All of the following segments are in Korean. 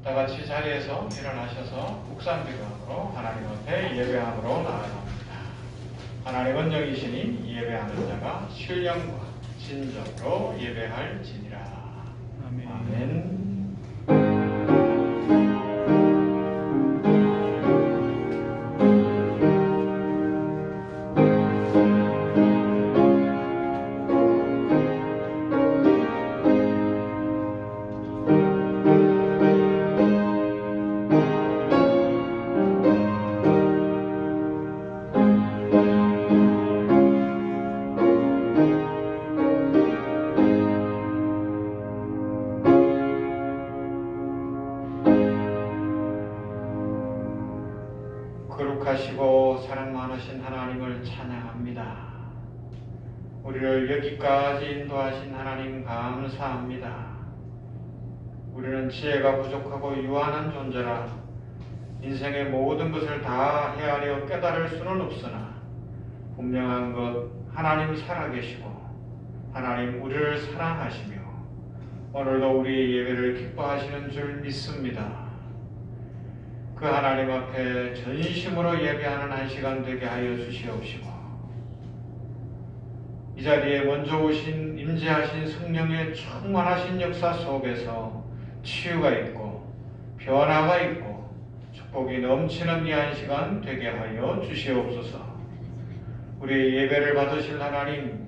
다 같이 자리에서 일어나셔서 국산기도함으로 하나님 앞에 예배함으로 나아갑니다. 하나님은 영이시니 예배하는 자가 신령과 진정으로 예배할지니라. 아멘. 거룩하시고 사랑 많으신 하나님을 찬양합니다. 우리를 여기까지 인도하신 하나님 감사합니다. 우리는 지혜가 부족하고 유한한 존재라 인생의 모든 것을 다 헤아려 깨달을 수는 없으나 분명한 것 하나님 살아계시고 하나님 우리를 사랑하시며 오늘도 우리의 예배를 기뻐하시는 줄 믿습니다. 그 하나님 앞에 전심으로 예배하는 한 시간 되게 하여 주시옵시고 이 자리에 먼저 오신 임재하신 성령의 충만하신 역사 속에서 치유가 있고 변화가 있고 축복이 넘치는 이 한 시간 되게 하여 주시옵소서. 우리의 예배를 받으실 하나님,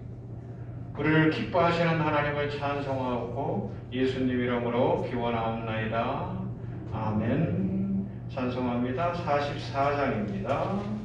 우리를 기뻐하시는 하나님을 찬송하고 예수님 이름으로 기원하옵나이다. 아멘. 찬송합니다. 44장입니다.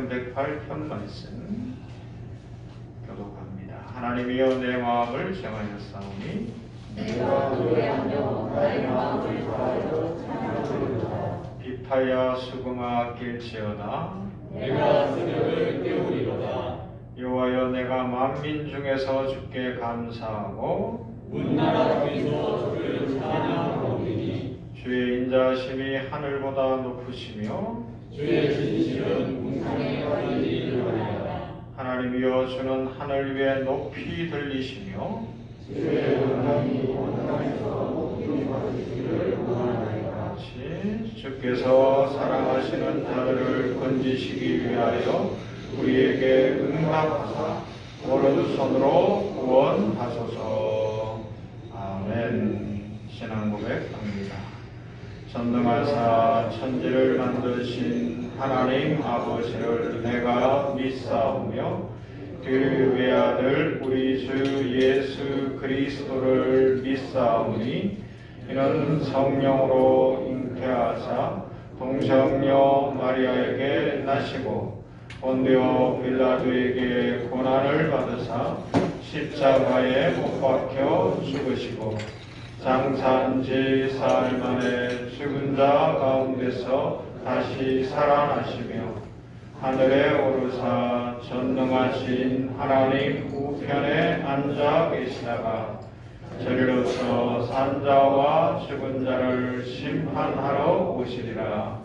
308편 말씀 교독합니다. 하나님이여 내 마음을 정하였사오니 내가 노래하며 나의 마음을 다하여 찬양하리로다. 비파야 수금아 낄지어다. 내가 새벽을 깨우리로다. 여호와여 내가 만민 중에서 주께 감사하고 문나라 중에서 주를 찬양하오리니 주의 인자하심이 하늘보다 높으시며 주의 진실은 궁창에 가리지 이르나이다. 하나님이여 주는 하늘 위에 높이 들리시며 주의 영광이 온땅에서 높이 받으시기를 원하나이다. 같이 주께서 사랑하시는 자들을 건지시기 위하여 우리에게 응답하사 오른손으로 구원하소서. 아멘. 신앙 고백합니다. 전능하사 천지를 만드신 하나님 아버지를 내가 믿사오며 그 외아들 우리 주 예수 그리스도를 믿사오니 이는 성령으로 잉태하사 동정녀 마리아에게 나시고 본디오 빌라도에게 고난을 받으사 십자가에 못 박혀 죽으시고 장사한지 사흘 만에 죽은 자 가운데서 다시 살아나시며 하늘에 오르사 전능하신 하나님 우편에 앉아 계시다가 저리로서 산자와 죽은 자를 심판하러 오시리라.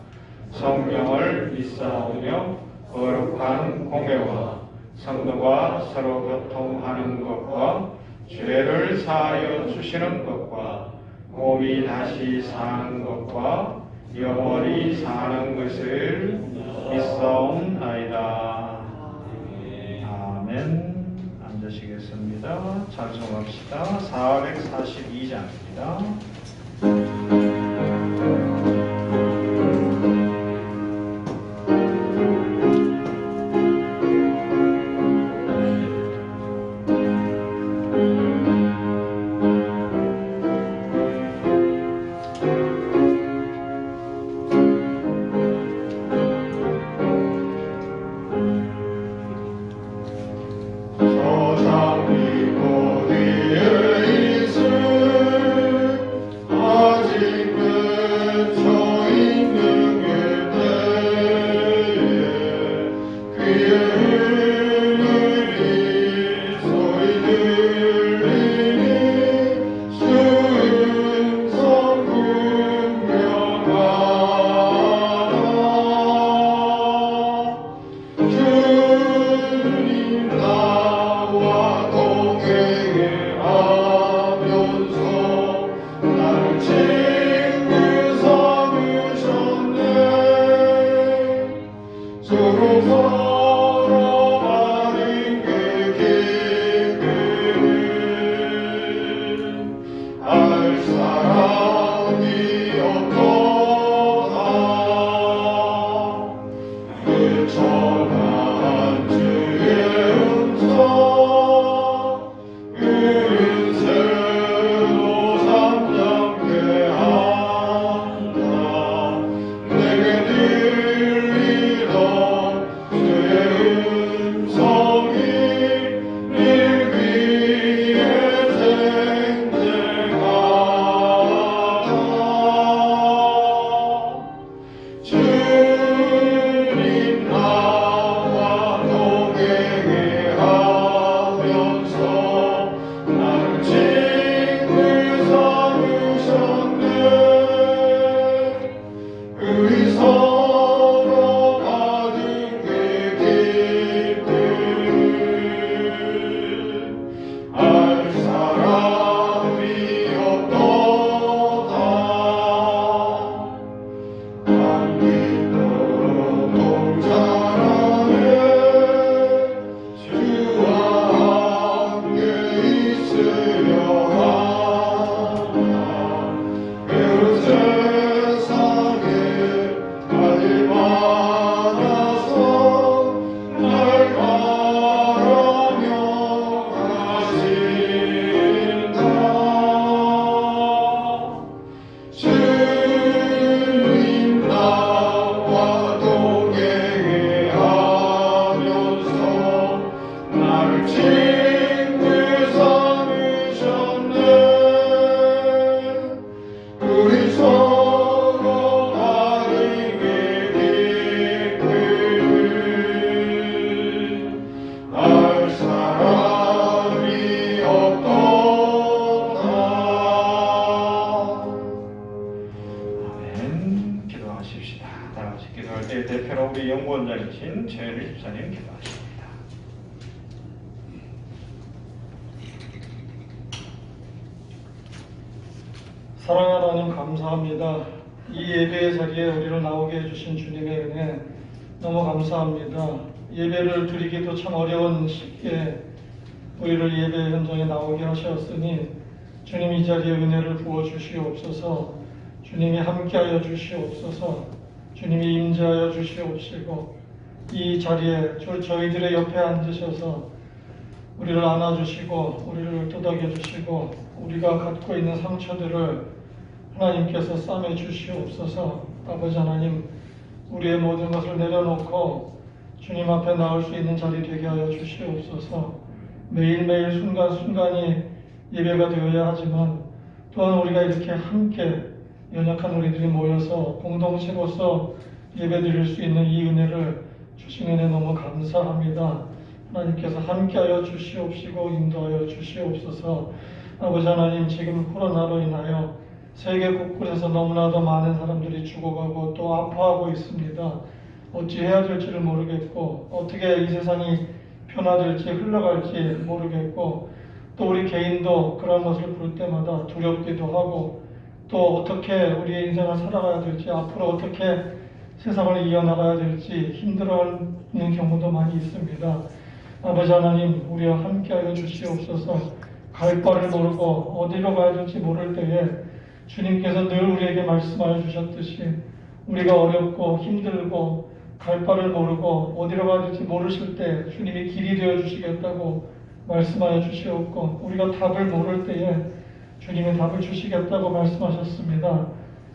성령을 믿사오며 거룩한 공회와 성도가 서로 교통하는 것과 죄를 사하여 주시는 것과 몸이 다시 사는 것과 영원히 사는 것을 믿사옵나이다. 아멘. 앉으시겠습니다. 찬송합시다. 442장입니다. 우리 연구원장이신 최현희 집사님 기도하십니다. 사랑하는 하나님 감사합니다. 이 예배의 자리에 우리를 나오게 해주신 주님의 은혜 너무 감사합니다. 예배를 드리기도 참 어려운 시기에 우리를 예배 현장에 나오게 하셨으니 주님 이 자리에 은혜를 부어주시옵소서. 주님이 함께하여 주시옵소서. 주님이 임재하여 주시옵시고 이 자리에 저희들의 옆에 앉으셔서 우리를 안아주시고 우리를 토닥여주시고 우리가 갖고 있는 상처들을 하나님께서 싸매 주시옵소서. 아버지 하나님, 우리의 모든 것을 내려놓고 주님 앞에 나올 수 있는 자리 되게 하여 주시옵소서. 매일매일 순간순간이 예배가 되어야 하지만 또한 우리가 이렇게 함께 연약한 우리들이 모여서 공동체로서 예배 드릴 수 있는 이 은혜를 주신 은혜 너무 감사합니다. 하나님께서 함께하여 주시옵시고 인도하여 주시옵소서. 아버지 하나님, 지금 코로나로 인하여 세계 곳곳에서 너무나도 많은 사람들이 죽어가고 또 아파하고 있습니다. 어찌 해야 될지를 모르겠고 어떻게 이 세상이 변화될지 흘러갈지 모르겠고 또 우리 개인도 그런 것을 볼 때마다 두렵기도 하고 또 어떻게 우리의 인생을 살아가야 될지 앞으로 어떻게 세상을 이어나가야 될지 힘들어하는 경우도 많이 있습니다. 아버지 하나님, 우리와 함께하여 주시옵소서. 갈 바를 모르고 어디로 가야 될지 모를 때에 주님께서 늘 우리에게 말씀하여 주셨듯이 우리가 어렵고 힘들고 갈 바를 모르고 어디로 가야 될지 모르실 때 주님이 길이 되어 주시겠다고 말씀하여 주시었고 우리가 답을 모를 때에 주님이 답을 주시겠다고 말씀하셨습니다.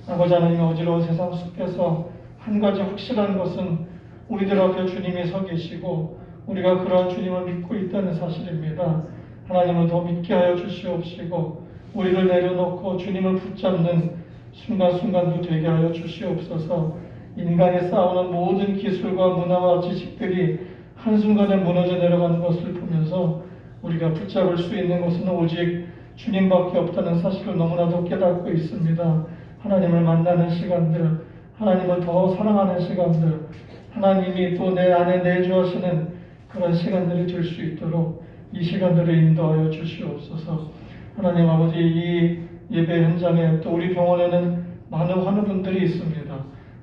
아버지 하나님, 어지러운 세상 속에서 한 가지 확실한 것은 우리들 앞에 주님이 서 계시고 우리가 그러한 주님을 믿고 있다는 사실입니다. 하나님을 더 믿게 하여 주시옵시고 우리를 내려놓고 주님을 붙잡는 순간순간도 되게 하여 주시옵소서. 인간이 쌓아오는 모든 기술과 문화와 지식들이 한순간에 무너져 내려가는 것을 보면서 우리가 붙잡을 수 있는 것은 오직 주님밖에 없다는 사실을 너무나도 깨닫고 있습니다. 하나님을 만나는 시간들, 하나님을 더 사랑하는 시간들, 하나님이 또 내 안에 내주하시는 그런 시간들이 될 수 있도록 이 시간들을 인도하여 주시옵소서. 하나님 아버지, 이 예배 현장에 또 우리 병원에는 많은 환우분들이 있습니다.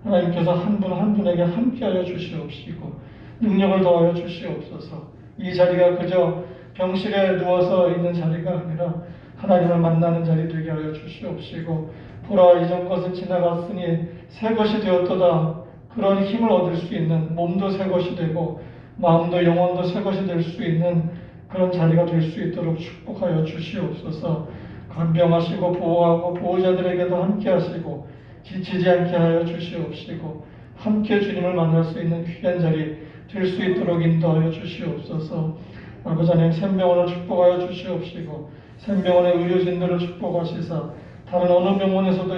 하나님께서 한 분 한 분에게 함께하여 주시옵시고 능력을 더하여 주시옵소서. 이 자리가 그저 병실에 누워서 있는 자리가 아니라 하나님을 만나는 자리 되게 하여 주시옵시고 보라, 이전 것은 지나갔으니 새 것이 되었도다. 그런 힘을 얻을 수 있는 몸도 새 것이 되고 마음도 영혼도 새 것이 될 수 있는 그런 자리가 될 수 있도록 축복하여 주시옵소서. 간병하시고 보호하고 보호자들에게도 함께 하시고 지치지 않게 하여 주시옵시고 함께 주님을 만날 수 있는 귀한 자리 될 수 있도록 인도하여 주시옵소서. 아버지 하나님, 샘병원을 축복하여 주시옵시고 샘병원의 의료진들을 축복하시사 다른 어느 병원에서도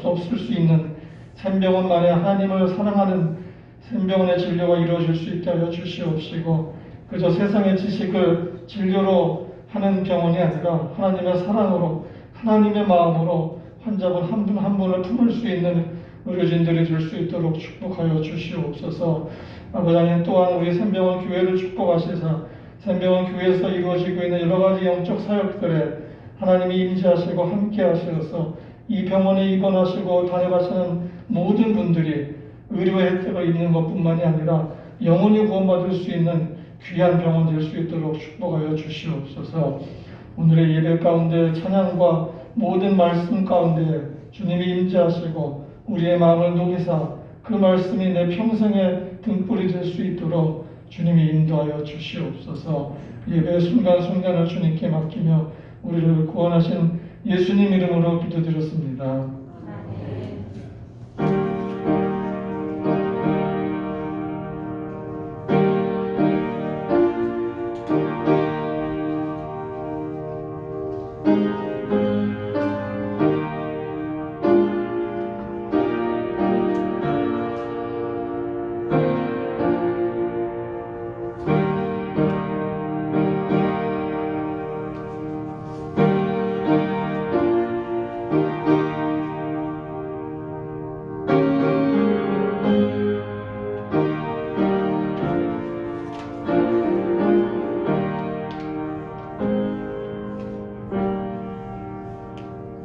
없을 수 있는 샘병원만의 하나님을 사랑하는 샘병원의 진료가 이루어질 수 있게 하여 주시옵시고 그저 세상의 지식을 진료로 하는 병원이 아니라 하나님의 사랑으로 하나님의 마음으로 환자분 한 분 한 분을 품을 수 있는 의료진들이 될 수 있도록 축복하여 주시옵소서. 아버지 하나님, 또한 우리 샘병원 교회를 축복하시사 샘병원 교회에서 이루어지고 있는 여러 가지 영적 사역들에 하나님이 임재하시고 함께 하셔서 이 병원에 입원하시고 다녀가시는 모든 분들이 의료 혜택을 입는 것뿐만이 아니라 영원히 구원받을 수 있는 귀한 병원 될 수 있도록 축복하여 주시옵소서. 오늘의 예배 가운데 찬양과 모든 말씀 가운데 주님이 임재하시고 우리의 마음을 녹이사 그 말씀이 내 평생의 등불이 될 수 있도록 주님이 인도하여 주시옵소서. 예배 순간순간을 주님께 맡기며 우리를 구원하신 예수님 이름으로 기도드렸습니다.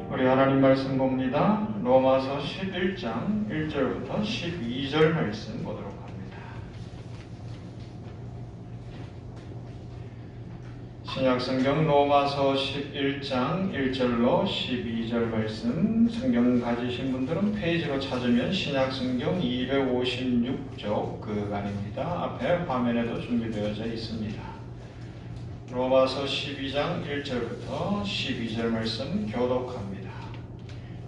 우리 하나님 말씀 봅니다. 로마서 11장 1절부터 12절 말씀 보도록 합니다. 신약성경 로마서 11장 1절로 12절 말씀, 성경 가지신 분들은 페이지로 찾으면 신약성경 256쪽 그간입니다. 앞에 화면에도 준비되어져 있습니다. 로마서 12장 1절부터 12절 말씀 교독합니다.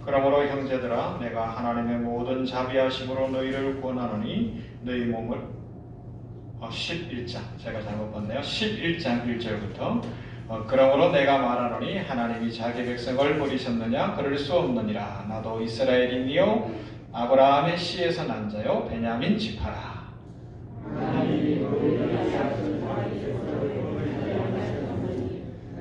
그러므로 형제들아, 내가 하나님의 모든 자비하심으로 너희를 권하노니 너희 몸을 11장, 제가 잘못 봤네요. 11장 1절부터 그러므로 내가 말하노니 하나님이 자기 백성을 버리셨느냐? 그럴 수 없느니라. 나도 이스라엘이니요 아브라함의 씨에서 난 자요 베냐민 지파라. 하나님이 너희를 약속한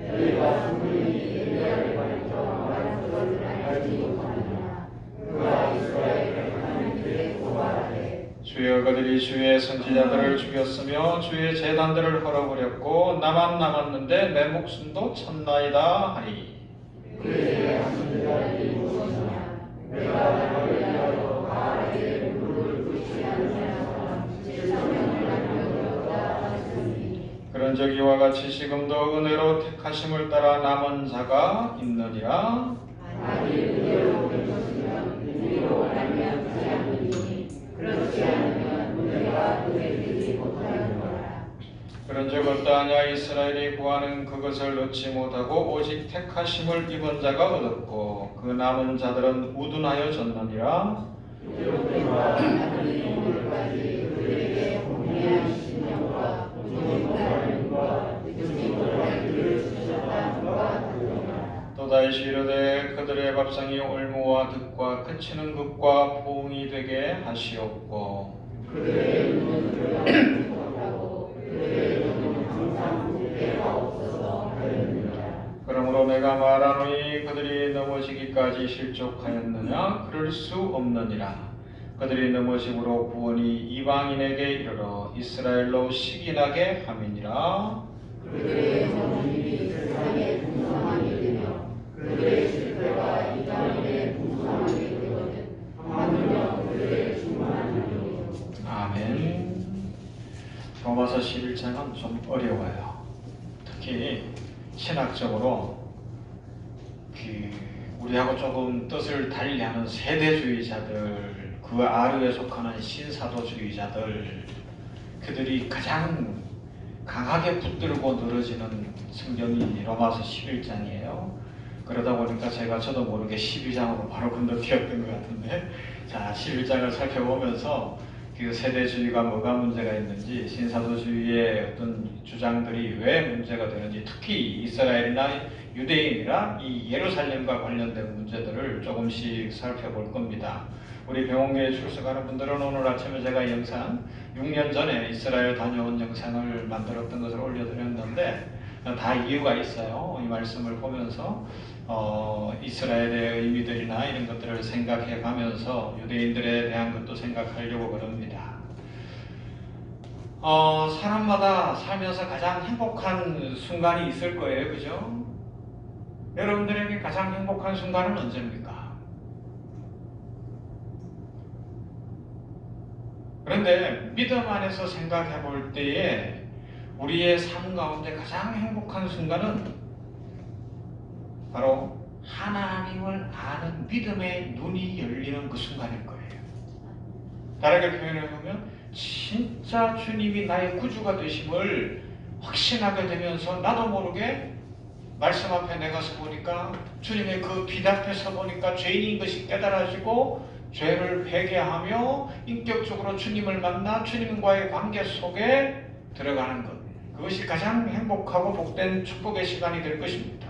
너희가 분명히 엘리야를 가르쳐 말한 것을 알지 못하느냐. 그가 이스라엘을 하나님께 고발하되 주여 그들이 주의 선지자들을 죽였으며 주의 제단들을 헐어버렸고 나만 남았는데 내 목숨도 쳤나이다 하니 그의 선지자들이 무엇이냐. 내가 너를 위하여 바알에게 물을 붓지 않으면 7,000명을 남겨두었다 하셨으니 그런 적 이와 같이 지금도 은혜로 택하심을 따라 남은 자가 있느니라. 만일 은혜로 된 것이면 우리로 말미암지 않으니 그렇지 않으면 은혜가 그에 되지 못하였노라. 그런 적 없다하냐. 이스라엘이 구하는 그것을 얻지 못하고 오직 택하심을 입은 자가 얻었고 그 남은 자들은 우둔하여 졌느니라. 이렇게와 하늘의 동물까지 그들에게 공의한 신령과 공의하심과 유지를 하기를 주셨다는 것 같으니라. 또다시 이르되 그들의 밥상이 올무와 득과 그치는 극과 부흥이 되게 하시옵고 그들의 눈은 들어가지 못하고 그들의 눈은 항상 붓게가 없어서 하였느니라. 그러므로 내가 말하노니 그들이 넘어지기까지 실족하였느냐? 그럴 수 없느니라. 그들이 넘어짐으로 구원이 이방인에게 이르러 이스라엘로 시기나게 함이니라. 그들의 정신이 세상에 풍성하게 되며 그들의 실패가 이방인의 풍성하게 되거든 하물며 그들의 충만함이요. 아멘. 로마서 11장은 좀 어려워요. 특히 신학적으로 우리하고 조금 뜻을 달리하는 세대주의자들, 그 아류에 속하는 신사도주의자들, 그들이 가장 강하게 붙들고 늘어지는 성경이 로마서 11장이에요. 그러다 보니까 저도 모르게 12장으로 바로 건너뛰었던 것 같은데, 자, 11장을 살펴보면서 그 세대주의가 뭐가 문제가 있는지, 신사도주의의 어떤 주장들이 왜 문제가 되는지, 특히 이스라엘이나 유대인이나 이 예루살렘과 관련된 문제들을 조금씩 살펴볼 겁니다. 우리 병원교에 출석하는 분들은 오늘 아침에 제가 영상 6년 전에 이스라엘 다녀온 영상을 만들었던 것을 올려드렸는데 다 이유가 있어요. 이 말씀을 보면서 이스라엘의 의미들이나 이런 것들을 생각해 가면서 유대인들에 대한 것도 생각하려고 그럽니다. 사람마다 살면서 가장 행복한 순간이 있을 거예요. 그죠? 여러분들에게 가장 행복한 순간은 언제입니까? 그런데 믿음 안에서 생각해 볼 때에 우리의 삶 가운데 가장 행복한 순간은 바로 하나님을 아는 믿음의 눈이 열리는 그 순간일 거예요. 다르게 표현해 보면 진짜 주님이 나의 구주가 되심을 확신하게 되면서 나도 모르게 말씀 앞에 내가 서보니까 주님의 그 빛 앞에 서보니까 죄인인 것이 깨달아지고 죄를 회개하며 인격적으로 주님을 만나 주님과의 관계 속에 들어가는 것, 그것이 가장 행복하고 복된 축복의 시간이 될 것입니다.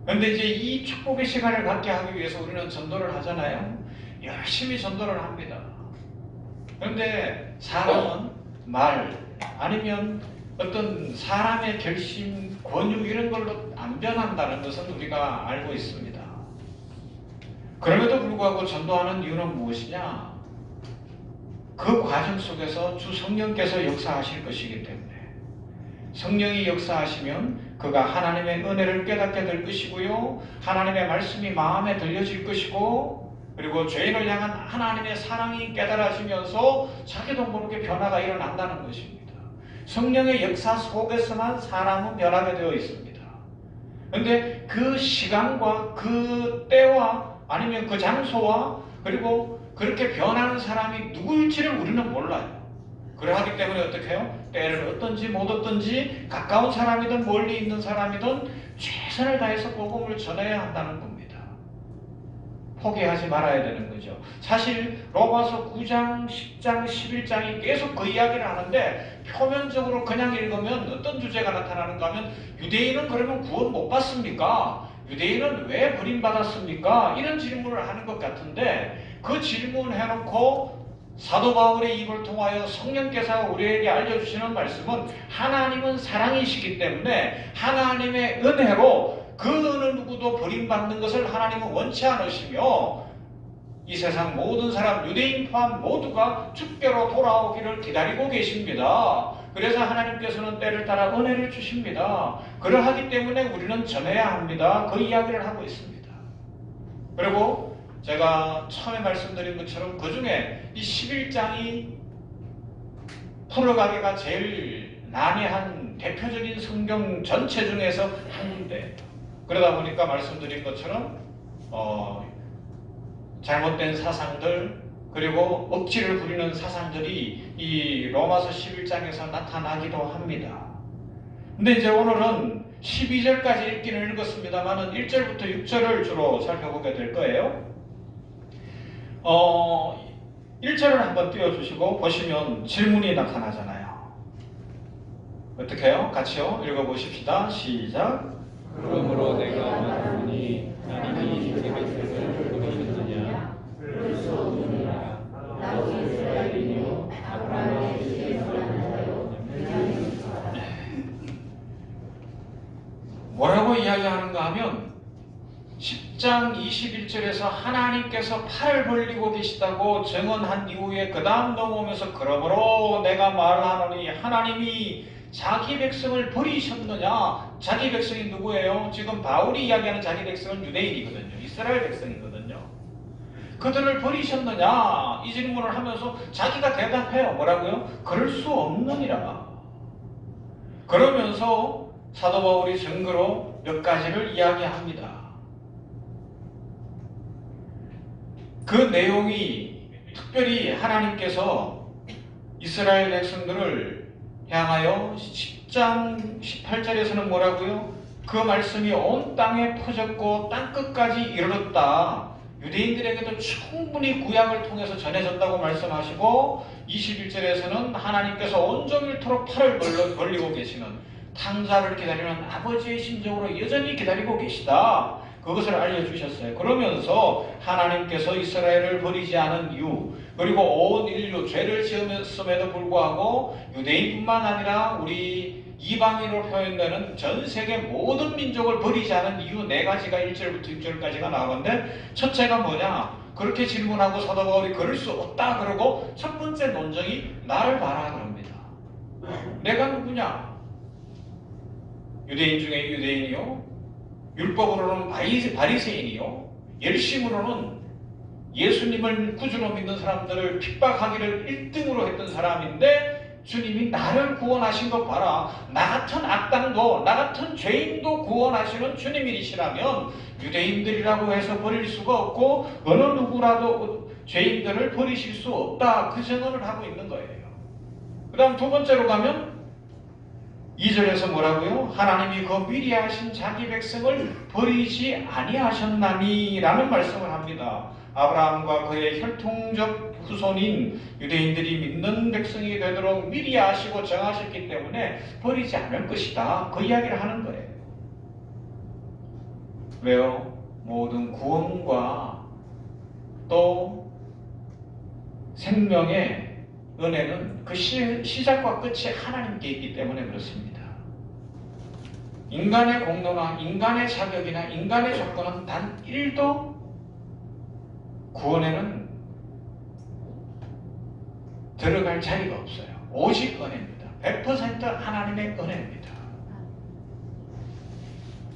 그런데 이제 이 축복의 시간을 갖게 하기 위해서 우리는 전도를 하잖아요. 열심히 전도를 합니다. 그런데 사람은 말 아니면 어떤 사람의 결심, 권유 이런 걸로 안 변한다는 것은 우리가 알고 있습니다. 그럼에도 불구하고 전도하는 이유는 무엇이냐? 그 과정 속에서 주 성령께서 역사하실 것이기 때문에 성령이 역사하시면 그가 하나님의 은혜를 깨닫게 될 것이고요. 하나님의 말씀이 마음에 들려질 것이고, 그리고 죄인을 향한 하나님의 사랑이 깨달아지면서 자기도 모르게 변화가 일어난다는 것입니다. 성령의 역사 속에서만 사람은 변하게 되어 있습니다. 그런데 그 시간과 그 때와 아니면 그 장소와 그리고 그렇게 변하는 사람이 누구일지를 우리는 몰라요. 그러하기 때문에 어떻게 해요? 때를 얻든지 못 얻든지 가까운 사람이든 멀리 있는 사람이든 최선을 다해서 복음을 전해야 한다는 겁니다. 포기하지 말아야 되는 거죠. 사실 로마서 9장, 10장, 11장이 계속 그 이야기를 하는데 표면적으로 그냥 읽으면 어떤 주제가 나타나는가 하면 유대인은 그러면 구원 못 받습니까? 유대인은 왜 버림받았습니까? 이런 질문을 하는 것 같은데 그 질문을 해놓고 사도 바울의 입을 통하여 성령께서 우리에게 알려주시는 말씀은 하나님은 사랑이시기 때문에 하나님의 은혜로 그 어느 누구도 버림받는 것을 하나님은 원치 않으시며 이 세상 모든 사람 유대인 포함 모두가 주께로 돌아오기를 기다리고 계십니다. 그래서 하나님께서는 때를 따라 은혜를 주십니다. 그러하기 때문에 우리는 전해야 합니다. 그 이야기를 하고 있습니다. 그리고 제가 처음에 말씀드린 것처럼 그 중에 이 11장이 풀어가기가 제일 난해한 대표적인 성경 전체 중에서 한 군데예요. 그러다 보니까 말씀드린 것처럼 잘못된 사상들 그리고 억지를 부리는 사상들이 이 로마서 11장에서 나타나기도 합니다. 근데 이제 오늘은 12절까지 읽기는 읽었습니다만 1절부터 6절을 주로 살펴보게 될 거예요. 1절을 한번 띄워주시고 보시면 질문이 나타나잖아요. 어떻게 해요? 같이요? 읽어보십시다. 시작. 그러므로 내가 말하노니 하나님이 자기 백성을 버리셨느냐? 그럴 수 없느니라. 나도 이스라엘이요 아브라함의 씨에서 난 자요 베냐민이라. 뭐라고 이야기하는가 하면 10장 21절에서 하나님께서 팔을 벌리고 계시다고 증언한 이후에 그 다음 넘어오면서 그러므로 내가 말하노니 하나님이 자기 백성을 버리셨느냐? 자기 백성이 누구예요? 지금 바울이 이야기하는 자기 백성은 유대인이거든요. 이스라엘 백성이거든요. 그들을 버리셨느냐? 이 질문을 하면서 자기가 대답해요. 뭐라고요? 그럴 수 없느니라. 그러면서 사도 바울이 증거로 몇 가지를 이야기합니다. 그 내용이 특별히 하나님께서 이스라엘 백성들을 향하여 10장 18절에서는 뭐라고요? 그 말씀이 온 땅에 퍼졌고 땅끝까지 이르렀다. 유대인들에게도 충분히 구약을 통해서 전해졌다고 말씀하시고 21절에서는 하나님께서 온종일토록 팔을 벌리고 계시는 탕자를 기다리는 아버지의 심정으로 여전히 기다리고 계시다. 그것을 알려주셨어요. 그러면서 하나님께서 이스라엘을 버리지 않은 이유, 그리고 온 인류 죄를 지었음에도 불구하고 유대인뿐만 아니라 우리 이방인으로 표현되는 전 세계 모든 민족을 버리지 않은 이유 4가지가 1절부터 6절까지가 나오는데 첫째가 뭐냐? 그렇게 질문하고 사도 바울이 그럴 수 없다 그러고 첫 번째 논정이 나를 봐라 그럽니다. 내가 누구냐? 유대인 중에 유대인이요, 율법으로는 바리새인이요, 열심으로는 예수님을 구주로 믿는 사람들을 핍박하기를 1등으로 했던 사람인데 주님이 나를 구원하신 것 봐라. 나 같은 악당도 나 같은 죄인도 구원하시는 주님이시라면 유대인들이라고 해서 버릴 수가 없고 어느 누구라도 죄인들을 버리실 수 없다. 그 증언을 하고 있는 거예요. 그 다음 두 번째로 가면 2절에서 뭐라고요? 하나님이 그 미리 하신 자기 백성을 버리지 아니하셨나니 라는 말씀을 합니다. 아브라함과 그의 혈통적 후손인 유대인들이 믿는 백성이 되도록 미리 아시고 정하셨기 때문에 버리지 않을 것이다. 그 이야기를 하는 거예요. 왜요? 모든 구원과 또 생명의 은혜는 그 시작과 끝이 하나님께 있기 때문에 그렇습니다. 인간의 공로나 인간의 자격이나 인간의 조건은 단 1도 구원에는 들어갈 자리가 없어요. 오직 은혜입니다. 100% 하나님의 은혜입니다.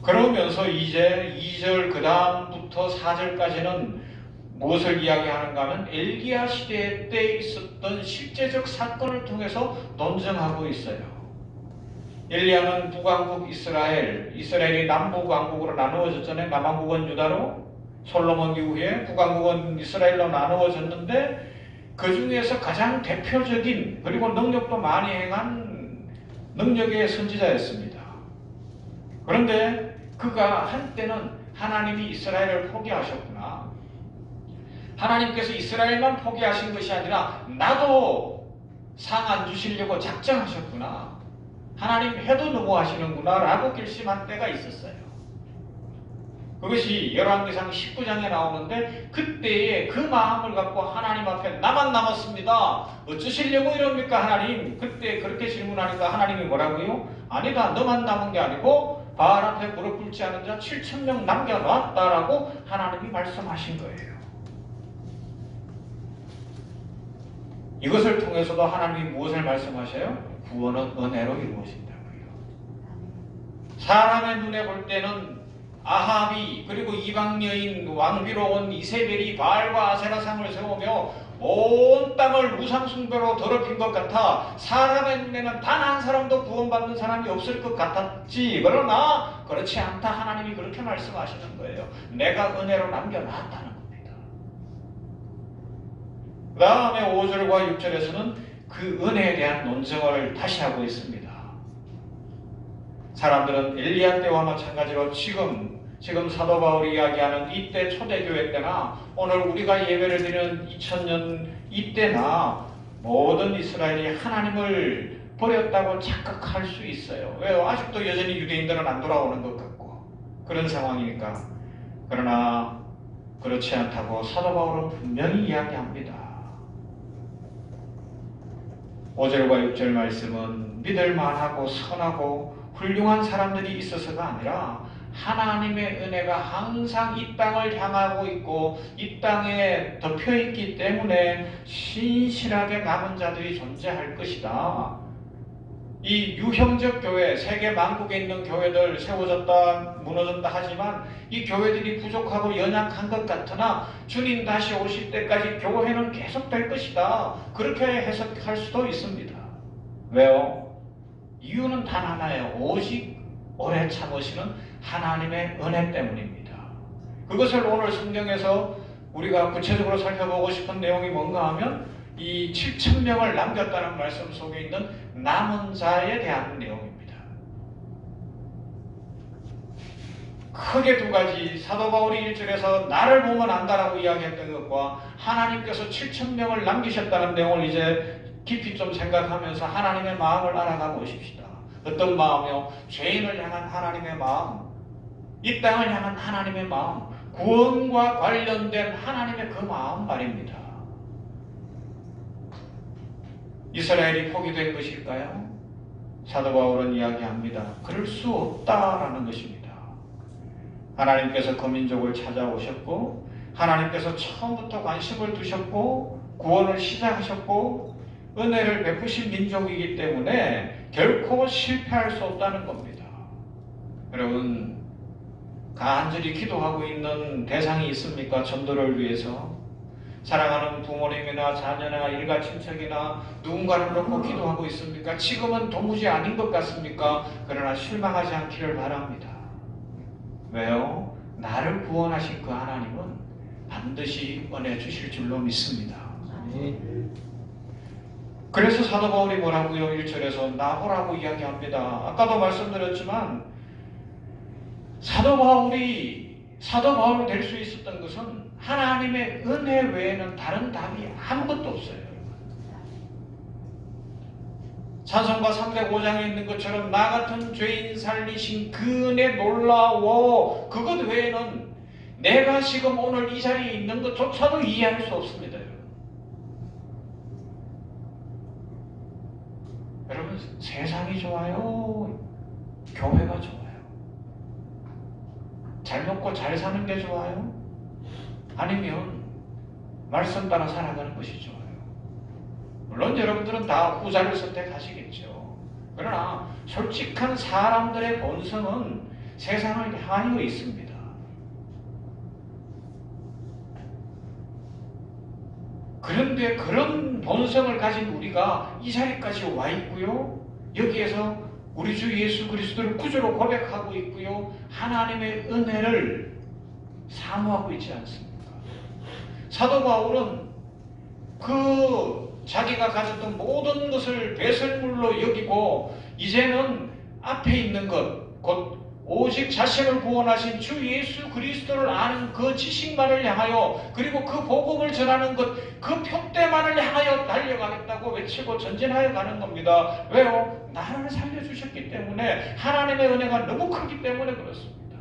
그러면서 이제 2절 그 다음부터 4절까지는 무엇을 이야기하는가 하면 엘리야 시대 때 있었던 실제적 사건을 통해서 논증하고 있어요. 엘리야는 북왕국 이스라엘이 남북왕국으로 나누어졌잖아요. 남왕국은 유다로, 솔로몬 이후에 북왕국은 이스라엘로 나누어졌는데 그 중에서 가장 대표적인 그리고 능력도 많이 행한 능력의 선지자였습니다. 그런데 그가 한때는 하나님이 이스라엘을 포기하셨구나, 하나님께서 이스라엘만 포기하신 것이 아니라 나도 상 안 주시려고 작정하셨구나, 하나님 해도 너무하시는구나 라고 결심한 때가 있었어요. 그것이 열왕기상 19장에 나오는데 그때에 그 마음을 갖고 하나님 앞에 나만 남았습니다, 어쩌시려고 이럽니까 하나님? 그때 그렇게 질문하니까 하나님이 뭐라고요? 아니다, 너만 남은 게 아니고 바알 앞에 무릎 꿇지 않은 자 7,000명 남겨놨다라고 하나님이 말씀하신 거예요. 이것을 통해서도 하나님이 무엇을 말씀하셔요? 구원은 은혜로 이루어진다고요. 사람의 눈에 볼 때는 아합이 그리고 이방 여인 왕비로 온 이세벨이 바알과 아세라상을 세우며 온 땅을 우상숭배로 더럽힌 것 같아 사람의 눈에는 단 한 사람도 구원받는 사람이 없을 것 같았지. 그러나 그렇지 않다. 하나님이 그렇게 말씀하시는 거예요. 내가 은혜로 남겨놨다는 겁니다. 그 다음에 5절과 6절에서는 그 은혜에 대한 논증을 다시 하고 있습니다. 사람들은 엘리야 때와 마찬가지로 지금 사도 바울이 이야기하는 이때 초대교회 때나 오늘 우리가 예배를 드리는 2000년 이때나 모든 이스라엘이 하나님을 버렸다고 착각할 수 있어요. 왜요? 아직도 여전히 유대인들은 안 돌아오는 것 같고 그런 상황이니까. 그러나 그렇지 않다고 사도 바울은 분명히 이야기합니다. 5절과 6절 말씀은 믿을 만하고 선하고 훌륭한 사람들이 있어서가 아니라 하나님의 은혜가 항상 이 땅을 향하고 있고 이 땅에 덮여있기 때문에 신실하게 남은 자들이 존재할 것이다. 이 유형적 교회, 세계 만국에 있는 교회들 세워졌다 무너졌다 하지만 이 교회들이 부족하고 연약한 것 같으나 주님 다시 오실 때까지 교회는 계속될 것이다. 그렇게 해석할 수도 있습니다. 왜요? 이유는 단 하나예요. 오직 오래 참으시는 하나님의 은혜 때문입니다. 그것을 오늘 성경에서 우리가 구체적으로 살펴보고 싶은 내용이 뭔가 하면 이 7,000명을 남겼다는 말씀 속에 있는 남은 자에 대한 내용입니다. 크게 두 가지, 사도 바울이 1절에서 나를 보면 안다라고 이야기했던 것과 하나님께서 7,000명을 남기셨다는 내용을 이제 깊이 좀 생각하면서 하나님의 마음을 알아가 보십시다. 어떤 마음이요? 죄인을 향한 하나님의 마음, 이 땅을 향한 하나님의 마음, 구원과 관련된 하나님의 그 마음 말입니다. 이스라엘이 포기된 것일까요? 사도 바울은 이야기합니다. 그럴 수 없다라는 것입니다. 하나님께서 그 민족을 찾아오셨고 하나님께서 처음부터 관심을 두셨고 구원을 시작하셨고 은혜를 베푸신 민족이기 때문에 결코 실패할 수 없다는 겁니다. 여러분, 간절히 기도하고 있는 대상이 있습니까? 전도를 위해서 사랑하는 부모님이나 자녀나 일가 친척이나 누군가를 놓고 기도하고 있습니까? 지금은 도무지 아닌 것 같습니까? 그러나 실망하지 않기를 바랍니다. 왜요? 나를 구원하신 그 하나님은 반드시 은혜 주실 줄로 믿습니다. 그래서 사도 바울이 뭐라고요? 1절에서 나보라고 이야기합니다. 아까도 말씀드렸지만 사도 바울이 될 수 있었던 것은 하나님의 은혜 외에는 다른 답이 아무것도 없어요. 찬송가 305장에 있는 것처럼 나 같은 죄인 살리신 그 은혜 놀라워, 그것 외에는 내가 지금 오늘 이 자리에 있는 것조차도 이해할 수 없습니다. 여러분, 세상이 좋아요? 교회가 좋아요? 잘 먹고 잘 사는 게 좋아요? 아니면 말씀 따라 살아가는 것이 좋아요? 물론 여러분들은 다 후자를 선택하시겠죠. 그러나 솔직한 사람들의 본성은 세상을 향하여 있습니다. 그런데 그런 본성을 가진 우리가 이 자리까지 와 있고요. 여기에서 우리 주 예수 그리스도를 구주로 고백하고 있고요. 하나님의 은혜를 사모하고 있지 않습니까? 사도 바울은 그 자기가 가졌던 모든 것을 배설물로 여기고 이제는 앞에 있는 것, 곧 오직 자신을 구원하신 주 예수 그리스도를 아는 그 지식만을 향하여 그리고 그 복음을 전하는 것, 그 표대만을 향하여 달려가겠다고 외치고 전진하여 가는 겁니다. 왜요? 나를 살려주셨기 때문에, 하나님의 은혜가 너무 크기 때문에 그렇습니다.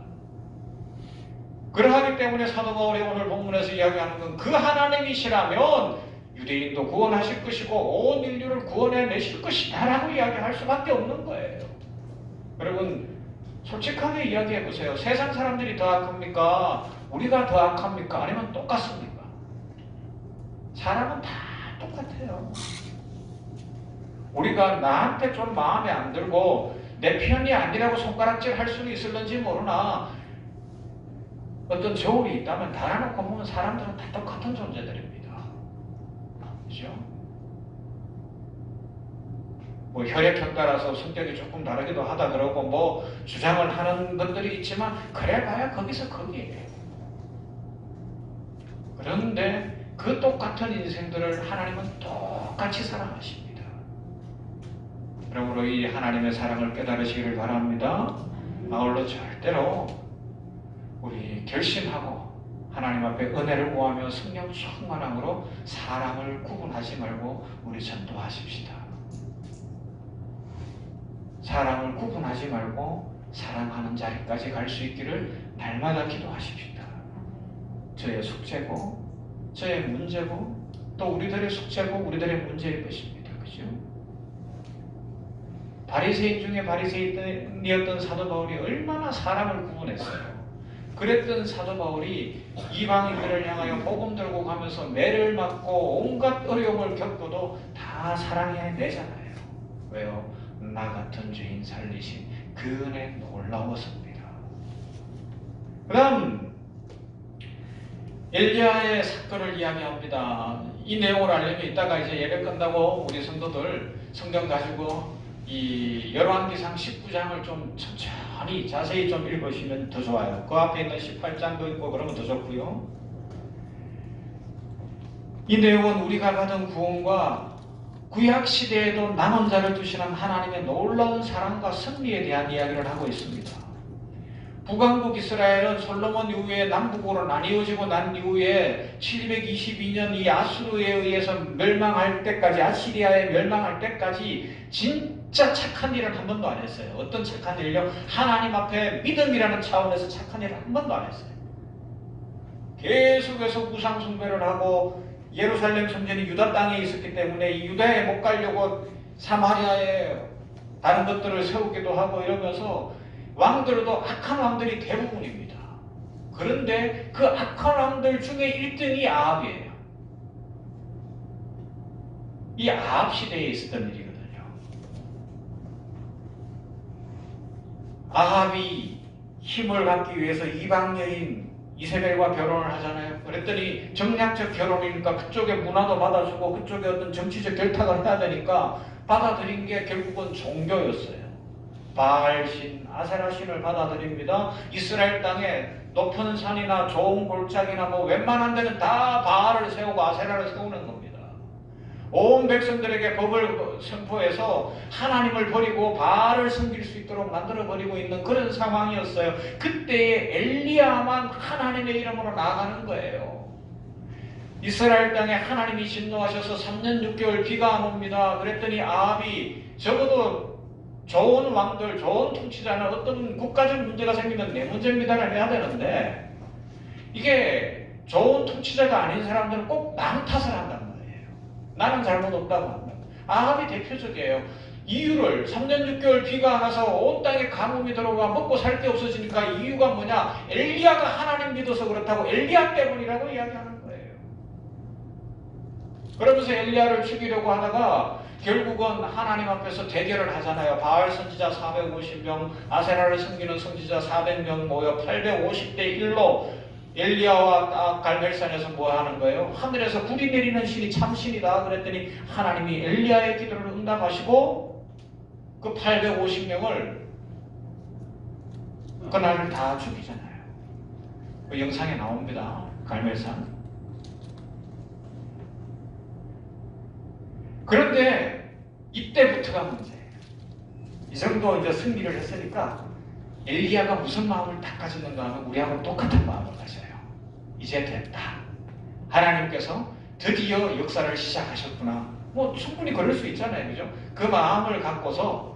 그러하기 때문에 사도 바울이 오늘 본문에서 이야기하는 건 그 하나님이시라면 유대인도 구원하실 것이고 온 인류를 구원해내실 것이다라고 이야기할 수밖에 없는 거예요. 여러분 솔직하게 이야기해 보세요. 세상 사람들이 더 악합니까? 우리가 더 악합니까? 아니면 똑같습니까? 사람은 다 똑같아요. 우리가 나한테 좀 마음에 안 들고 내 편이 아니라고 손가락질 할 수는 있을런지 모르나 어떤 저울이 있다면 달아놓고 보면 사람들은 다 똑같은 존재들입니다. 그죠? 뭐 혈액형 따라서 성격이 조금 다르기도 하다 그러고 뭐 주장을 하는 것들이 있지만 그래봐야 거기서 거기에요. 그런데 그 똑같은 인생들을 하나님은 똑같이 사랑하십니다. 그러므로 이 하나님의 사랑을 깨달으시기를 바랍니다. 아울러 절대로 우리 결심하고 하나님 앞에 은혜를 구하며 성령 충만함으로 사람을 구분하지 말고 우리 전도하십시다. 사람을 구분하지 말고 사랑하는 자리까지 갈 수 있기를 날마다 기도하십시다. 저의 숙제고 저의 문제고 또 우리들의 숙제고 우리들의 문제일 것입니다. 그죠? 바리새인 중에 바리새인이었던 사도 바울이 얼마나 사람을 구분했어요. 그랬던 사도 바울이 이방인들을 향하여 복음 들고 가면서 매를 맞고 온갖 어려움을 겪고도 다 사랑해내잖아요. 왜요? 나 같은 죄인 살리신 그 은혜 놀라웠습니다. 그 다음 엘리야의 사건을 이야기합니다. 이 내용을 알려면 이따가 이제 예배 끝나고 우리 성도들 성경 가지고 이 열왕기상 19장을 좀 천천히 자세히 좀 읽으시면 더 좋아요. 그 앞에 있는 18장도 있고 그러면 더 좋고요. 이 내용은 우리가 받은 구원과 구약 시대에도 남은 자를 두시는 하나님의 놀라운 사랑과 승리에 대한 이야기를 하고 있습니다. 북왕국 이스라엘은 솔로몬 이후에 남북으로 나뉘어지고 난 이후에 722년 이 아수르에 의해서 멸망할 때까지, 아시리아에 멸망할 때까지 진짜 착한 일은 한 번도 안 했어요. 어떤 착한 일을요? 하나님 앞에 믿음이라는 차원에서 착한 일을 한 번도 안 했어요. 계속해서 우상 숭배를 하고 예루살렘 성전이 유다 땅에 있었기 때문에 이 유다에 못 가려고 사마리아에 다른 것들을 세우기도 하고 이러면서 왕들도 악한 왕들이 대부분입니다. 그런데 그 악한 왕들 중에 1등이 아합이에요. 이 아합 시대에 있었던 일이거든요. 아합이 힘을 갖기 위해서 이방 여인 이세벨과 결혼을 하잖아요. 그랬더니 정략적 결혼이니까 그쪽의 문화도 받아주고 그쪽에 어떤 정치적 결탁을 해야 되니까 받아들인 게 결국은 종교였어요. 바알신, 아세라신을 받아들입니다. 이스라엘 땅에 높은 산이나 좋은 골짜기나 뭐 웬만한 데는 다 바알을 세우고 아세라를 세우는 겁니다. 온 백성들에게 법을 선포해서 하나님을 버리고 바알을 섬길 수 있도록 만들어버리고 있는 그런 상황이었어요. 그때에 엘리야만 하나님의 이름으로 나아가는 거예요. 이스라엘 땅에 하나님이 진노하셔서 3년 6개월 비가 안 옵니다. 그랬더니 아합이 적어도 좋은 왕들, 좋은 통치자는 어떤 국가적 문제가 생기면 내 문제입니다를 해야 되는데 이게 좋은 통치자가 아닌 사람들은 꼭 남 탓을 한단 말이에요. 나는 잘못 없다고 한다. 아합이 대표적이에요. 이유를 3년 6개월 비가 안 와서 온 땅에 가뭄이 들어와 먹고 살 게 없어지니까 이유가 뭐냐? 엘리야가 하나님 믿어서 그렇다고 엘리야 때문이라고 이야기하는 거예요. 그러면서 엘리야를 죽이려고 하다가 결국은 하나님 앞에서 대결을 하잖아요. 바알 선지자 450명, 아세라를 섬기는 선지자 400명 모여 850대 1로 엘리야와 갈멜산에서 뭐 하는 거예요? 하늘에서 불이 내리는 신이 참신이다 그랬더니 하나님이 엘리야의 기도를 응답하시고 그 850명을 그날을 다 죽이잖아요. 그 영상에 나옵니다. 갈멜산. 그런데 이때부터가 문제예요. 이 정도 이제 승리를 했으니까 엘리야가 무슨 마음을 딱 가졌는가 하면 우리하고 똑같은 마음을 가져요. 이제 됐다. 하나님께서 드디어 역사를 시작하셨구나. 뭐 충분히 그럴 수 있잖아요. 그죠? 그 마음을 갖고서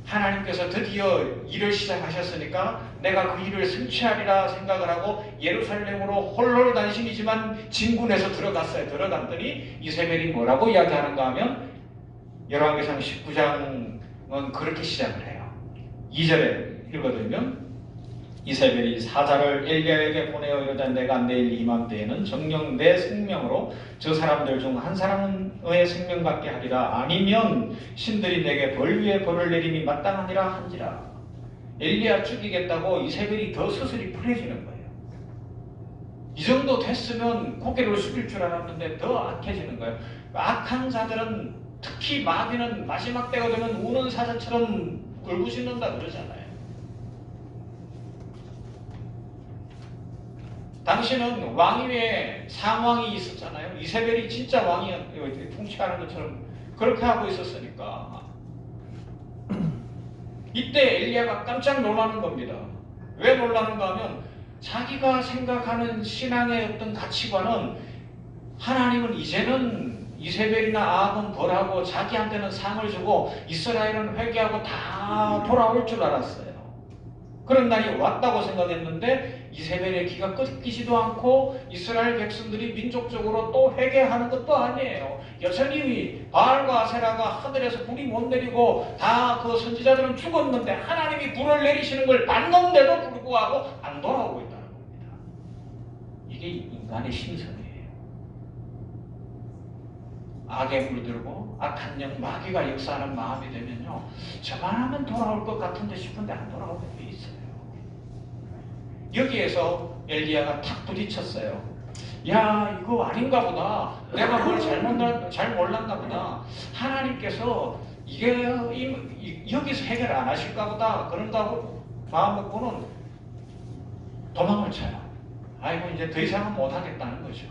하나님께서 드디어 일을 시작하셨으니까 내가 그 일을 성취하리라 생각을 하고 예루살렘으로 홀로 단신이지만 진군해서 들어갔어요. 들어갔더니 이세벨이 뭐라고 이야기하는가 하면 열왕기상 19장은 그렇게 시작을 해요. 2절에 읽어드리면 이세벨이 사자를 엘리야에게 보내어 이르되 내가 내일 이맘때에는 정녕 내 생명으로 저 사람들 중 한 사람의 생명 받게 하리라. 아니면 신들이 내게 벌 위에 벌을 내림이 마땅하니라 한지라. 엘리야 죽이겠다고 이세벨이 더 스스리 풀해지는 거예요. 이 정도 됐으면 고개를 숙일 줄 알았는데 더 악해지는 거예요. 악한 자들은 특히 마귀는 마지막 때가 되면 우는 사자처럼 울부짖는다 그러잖아요. 당시는 왕위에 상왕이 있었잖아요. 이세벨이 진짜 왕이 통치하는 것처럼 그렇게 하고 있었으니까 이때 엘리야가 깜짝 놀라는 겁니다. 왜 놀라는가 하면 자기가 생각하는 신앙의 어떤 가치관은 하나님은 이제는 이세벨이나 아합은 벌하고 자기한테는 상을 주고 이스라엘은 회개하고 다 돌아올 줄 알았어요. 그런 날이 왔다고 생각했는데 이세벨의 기가 끊기지도 않고 이스라엘 백성들이 민족적으로 또 회개하는 것도 아니에요. 여전히 바알과 아세라가 하늘에서 불이 못 내리고 다 그 선지자들은 죽었는데 하나님이 불을 내리시는 걸 봤는데도 불구하고 안 돌아오고 있다는 겁니다. 이게 인간의 심성이에요. 악에 물들고 악한 영 마귀가 역사하는 마음이 되면요, 저만 하면 돌아올 것 같은데 싶은데 안 돌아오는 게 있어요. 여기에서 엘리야가 탁 부딪혔어요. 야, 이거 아닌가 보다. 내가 뭘 잘 몰랐나 보다. 하나님께서 이게 여기서 해결 안 하실까 보다. 그런가 하고 마음 먹고는 도망을 쳐요. 아이고 이제 더 이상은 못하겠다는 거죠.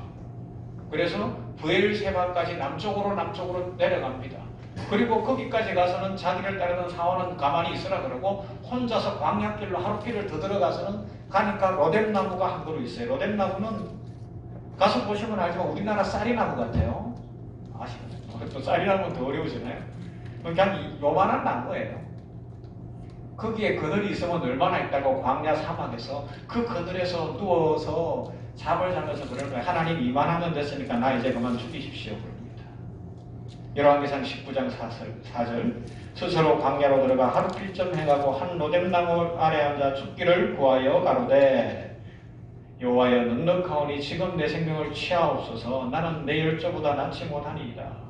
그래서 브엘세바까지 남쪽으로 내려갑니다. 그리고 거기까지 가서는 자기를 따르는 사원은 가만히 있으라 그러고 혼자서 광야길로 하루길을 더 들어가서는 가니까 로뎀나무가 한 그루 있어요. 로뎀나무는 가서 보시면 알지만 우리나라 쌀이나무 같아요. 아시죠? 또 쌀이나무는 더 어려우잖아요. 그냥 요만한 나무예요. 거기에 그늘이 있으면 얼마나 있다고 광야 사막에서 그 그늘에서 누워서 잠을 자면서 그럴 거예요. 하나님 이만하면 됐으니까 나 이제 그만 죽이십시오. 그럽니다. 열왕기상 19장 4절 스스로 광야로 들어가 하루길쯤 해가고 한 로뎀나무 아래 앉아 죽기를 구하여 가로되 여호와여 넉넉하오니 지금 내 생명을 취하옵소서. 나는 내 열조보다 낫지 못하니이다.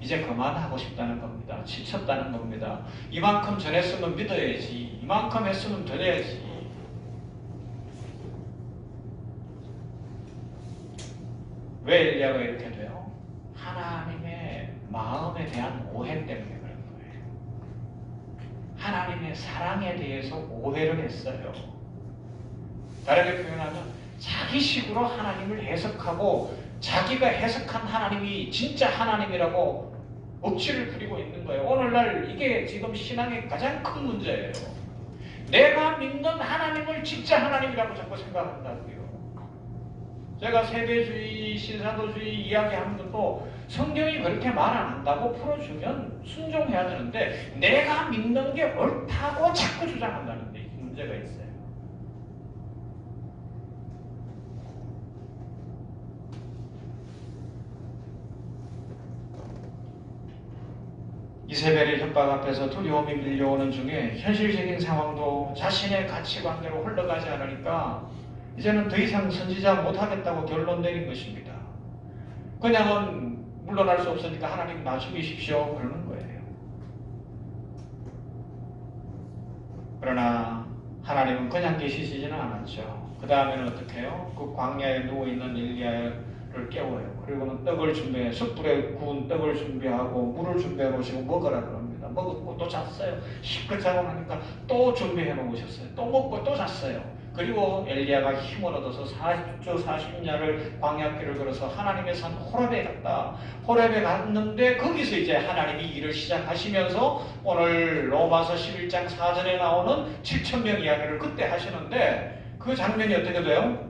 이제 그만하고 싶다는 겁니다. 지쳤다는 겁니다. 이만큼 전했으면 믿어야지. 이만큼 했으면 되야지. 왜 엘리야가 이렇게 돼요? 하나님의 마음에 대한 오해 때문에 그런 거예요. 하나님의 사랑에 대해서 오해를 했어요. 다르게 표현하면 자기식으로 하나님을 해석하고 자기가 해석한 하나님이 진짜 하나님이라고 억지를 부리고 있는 거예요. 오늘날 이게 지금 신앙의 가장 큰 문제예요. 내가 믿는 하나님을 진짜 하나님이라고 자꾸 생각한다고요. 제가 세대주의, 신사도주의 이야기하는 것도 성경이 그렇게 말 안 한다고 풀어주면 순종해야 되는데 내가 믿는 게 옳다고 자꾸 주장한다는 데 문제가 있어요. 이세벨의 협박 앞에서 두려움이 밀려오는 중에 현실적인 상황도 자신의 가치관대로 흘러가지 않으니까 이제는 더 이상 선지자 못하겠다고 결론 내린 것입니다. 그냥은 물러날 수 없으니까 하나님 나 죽이십시오 그러는 거예요. 그러나 하나님은 그냥 계시지는 않았죠. 그 다음에는 어떻게 해요? 그 광야에 누워있는 엘리야를 깨워요. 그리고는 떡을 준비해, 숯불에 구운 떡을 준비하고 물을 준비해 놓으시고 먹으라 그럽니다. 먹고 또 잤어요. 실컷 자고 나니까 또 준비해 놓으셨어요. 또 먹고 또 잤어요. 그리고 엘리야가 힘을 얻어서 40주 40야를 광야길을 걸어서 하나님의 산 호렙에 갔다. 호렙에 갔는데 거기서 이제 하나님이 일을 시작하시면서 오늘 로마서 11장 4절에 나오는 7,000명 이야기를 그때 하시는데 그 장면이 어떻게 돼요?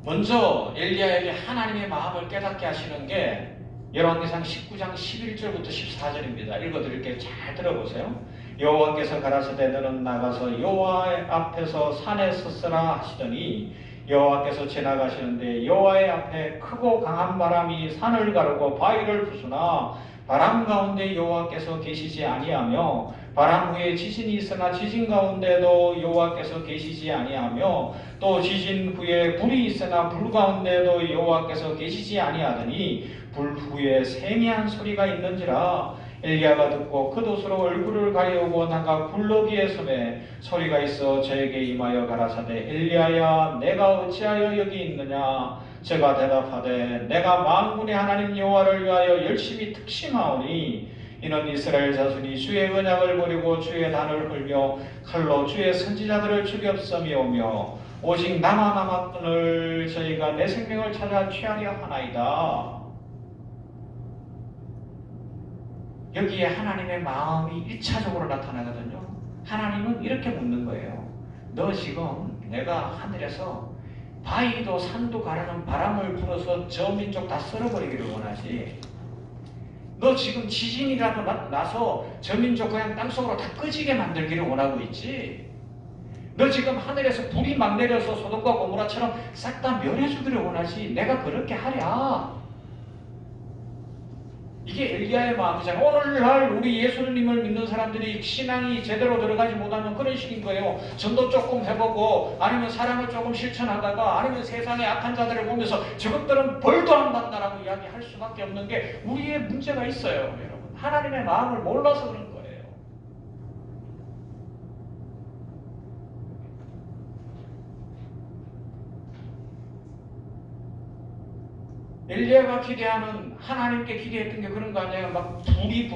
먼저 엘리야에게 하나님의 마음을 깨닫게 하시는 게 열왕기상 19장 11절부터 14절입니다. 읽어드릴게요. 잘 들어보세요. 여호와께서 가라사대 너는 나가서 여호와 앞에서 산에 섰으라 하시더니 여호와께서 지나가시는데 여호와의 앞에 크고 강한 바람이 산을 가르고 바위를 부수나 바람 가운데 여호와께서 계시지 아니하며 바람 후에 지진이 있으나 지진 가운데도 여호와께서 계시지 아니하며 또 지진 후에 불이 있으나 불 가운데도 여호와께서 계시지 아니하더니 불 후에 세미한 소리가 있는지라 엘리야가 듣고 겉옷으로 얼굴을 가리우고 나가 굴러기에 섬에 소리가 있어 저에게 임하여 가라사대 엘리야야 내가 어찌하여 여기 있느냐 제가 대답하되 내가 만군의 하나님 여호와를 위하여 열심히 특심하오니 이는 이스라엘 자손이 주의 언약을 버리고 주의 단을 흘며 칼로 주의 선지자들을 죽였음이오며 오직 나만 남았거늘 저희가 내 생명을 찾아 취하려 하나이다. 여기에 하나님의 마음이 1차적으로 나타나거든요. 하나님은 이렇게 묻는 거예요. 너 지금 내가 하늘에서 바위도 산도 가르는 바람을 불어서 저 민족 다 쓸어버리기를 원하지. 너 지금 지진이라도 나서 저 민족 그냥 땅속으로 다 꺼지게 만들기를 원하고 있지. 너 지금 하늘에서 불이 막 내려서 소돔과 고모라처럼 싹 다 멸해주기를 원하지. 내가 그렇게 하랴. 이게 엘리야의 마음이잖아요. 오늘날 우리 예수님을 믿는 사람들이 신앙이 제대로 들어가지 못하면 그런 식인 거예요. 전도 조금 해보고 아니면 사랑을 조금 실천하다가 아니면 세상의 악한 자들을 보면서 저것들은 벌도 안 받는다라고 이야기할 수밖에 없는 게 우리의 문제가 있어요. 여러분. 하나님의 마음을 몰라서 그런 거예요. 엘리야가 기대하는 하나님께 기대했던 게 그런 거 아니에요. 막 불이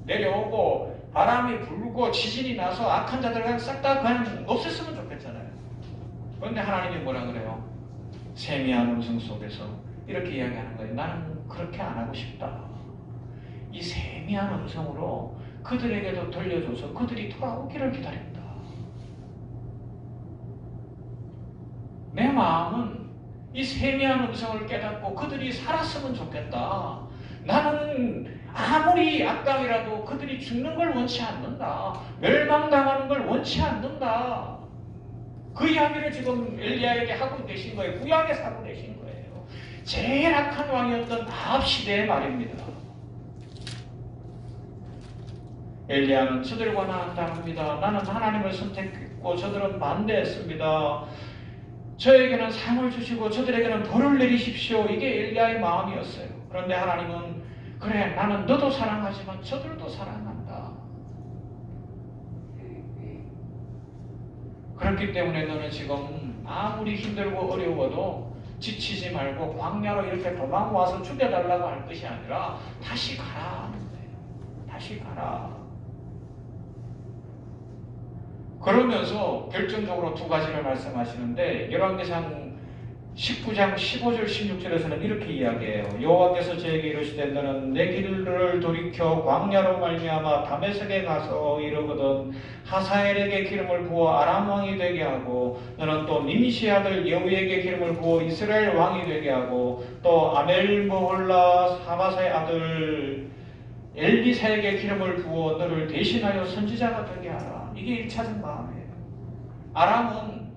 내려오고 바람이 불고 지진이 나서 악한 자들 그냥 싹 다 그냥 없앴으면 좋겠잖아요. 그런데 하나님이 뭐라 그래요? 세미한 음성 속에서 이렇게 이야기하는 거예요. 나는 그렇게 안 하고 싶다. 이 세미한 음성으로 그들에게도 들려줘서 그들이 돌아오기를 기다린다. 내 마음은 이 세미한 음성을 깨닫고 그들이 살았으면 좋겠다. 나는 아무리 악당이라도 그들이 죽는 걸 원치 않는다. 멸망당하는 걸 원치 않는다. 그 이야기를 지금 엘리야에게 하고 계신 거예요. 구약에서 하고 계신 거예요. 제일 악한 왕이었던 아합 시대의 말입니다. 엘리야는 저들과 나는 다릅니다. 나는 하나님을 선택했고 저들은 반대했습니다. 저에게는 상을 주시고 저들에게는 벌을 내리십시오. 이게 엘리야의 마음이었어요. 그런데 하나님은 그래 나는 너도 사랑하지만 저들도 사랑한다. 그렇기 때문에 너는 지금 아무리 힘들고 어려워도 지치지 말고 광야로 이렇게 도망와서 죽여달라고 할 것이 아니라 다시 가라 하는 거예요. 다시 가라. 그러면서 결정적으로 두 가지를 말씀하시는데 열왕기상 19장 15절 16절에서는 이렇게 이야기해요. 여호와께서 저에게 이르시되 너는 내 길을 돌이켜 광야로 말미암아 다메섹에 가서 이르거든 하사엘에게 기름을 부어 아람 왕이 되게 하고 너는 또 니미시 아들 여우에게 기름을 부어 이스라엘 왕이 되게 하고 또 아멜모홀라 사바사의 아들 엘비사에게 기름을 부어 너를 대신하여 선지자가 되게 하라. 이게 1차적 마음이에요. 아람은